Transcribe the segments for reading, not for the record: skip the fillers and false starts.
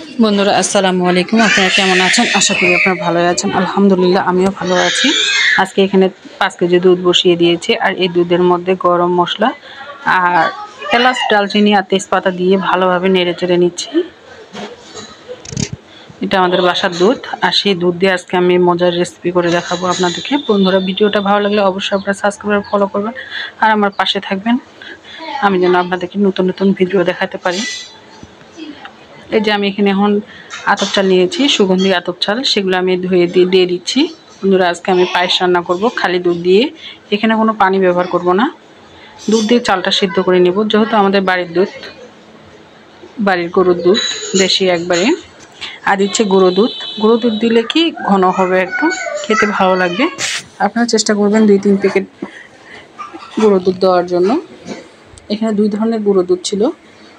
বন্ধুরা আসসালামু আলাইকুম। আপনারা কেমন আছেন? আশা করি আপনারা ভালো আছেন। আলহামদুলিল্লাহ আমিও ভালো আছি। আজকে এখানে 5 কেজি দুধ বসিয়ে দিয়েছি, আর এই দুধের মধ্যে গরম মশলা আর এলাচ, দারচিনি আর তেজপাতা দিয়ে ভালোভাবে নেড়েচেড়ে নিচ্ছি। এটা আমাদের বাসার দুধ, আর সেই দুধ দিয়ে আজকে আমি মজার রেসিপি করে দেখাবো আপনাদেরকে। বন্ধুরা, ভিডিওটা ভালো লাগলে অবশ্যই আপনারা সাবস্ক্রাইব ফলো করবেন আর আমার পাশে থাকবেন, আমি যেন আপনাদেরকে নতুন নতুন ভিডিও দেখাতে পারি। এই যে আমি এখানে এখন আতপ চাল নিয়েছি, সুগন্ধি আতপ চাল, সেগুলো আমি ধুয়ে দিয়ে দিচ্ছি। বন্ধুরা, আজকে আমি পায়েস রান্না করব খালি দুধ দিয়ে। এখানে কোনো পানি ব্যবহার করব না, দুধ দিয়ে চালটা সিদ্ধ করে নেব। যেহেতু আমাদের বাড়ির দুধ, বাড়ির গরুর দুধ, দেশি একবারে। আর দিচ্ছে গুঁড়ো দুধ। গুঁড়ো দুধ দিলে কি ঘন হবে, একটু খেতে ভালো লাগবে। আপনারা চেষ্টা করবেন 2-3 প্যাকেট গুঁড়ো দুধ দেওয়ার জন্য। এখানে 2 ধরনের গুঁড়ো দুধ ছিল,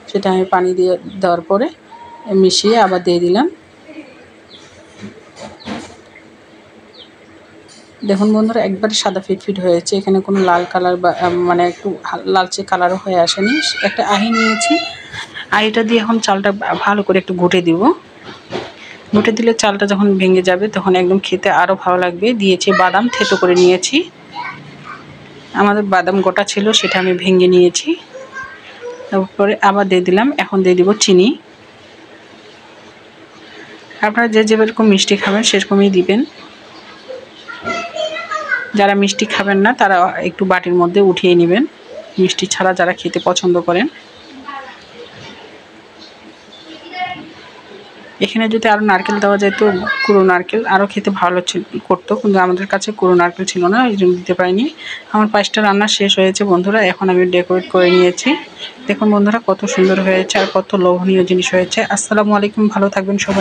সেটা আমি পানি দিয়ে দেওয়ার পরে মিশিয়ে আবার দিয়ে দিলাম। দেখুন বন্ধুরা, একবারে সাদা ফিটফিট হয়েছে, এখানে কোনো লাল কালার বা মানে একটু লালচে কালারও হয়ে আসেনি। একটা আহি নিয়েছি, আহিটা দিয়ে এখন চালটা ভালো করে একটু ঘুটে দিব। ঘুটে দিলে চালটা যখন ভেঙে যাবে তখন একদম খেতে আরও ভালো লাগবে। দিয়েছি বাদাম, থেতো করে নিয়েছি। আমাদের বাদাম গোটা ছিল, সেটা আমি ভেঙে নিয়েছি। তারপরে আবার দিয়ে দিলাম, এখন দিয়ে দিব চিনি। আপনারা যে যেরকম মিষ্টি খাবেন সেরকমই দিবেন। যারা মিষ্টি খাবেন না তারা একটু বাটির মধ্যে উঠিয়ে নেবেন, মিষ্টি ছাড়া যারা খেতে পছন্দ করেন। এখানে যদি আরও নারকেল দেওয়া যায় তো গুঁড়ো নারকেল আরও খেতে ভালো করতো, কিন্তু আমাদের কাছে গুঁড়ো নারকেল ছিল না, এই জন্য দিতে পারিনি। আমার পায়েসটা রান্না শেষ হয়েছে বন্ধুরা, এখন আমি ডেকোরেট করে নিয়েছি। দেখুন বন্ধুরা, কত সুন্দর হয়েছে আর কত লোভনীয় জিনিস হয়েছে। আসসালামু আলাইকুম, ভালো থাকবেন সবাই।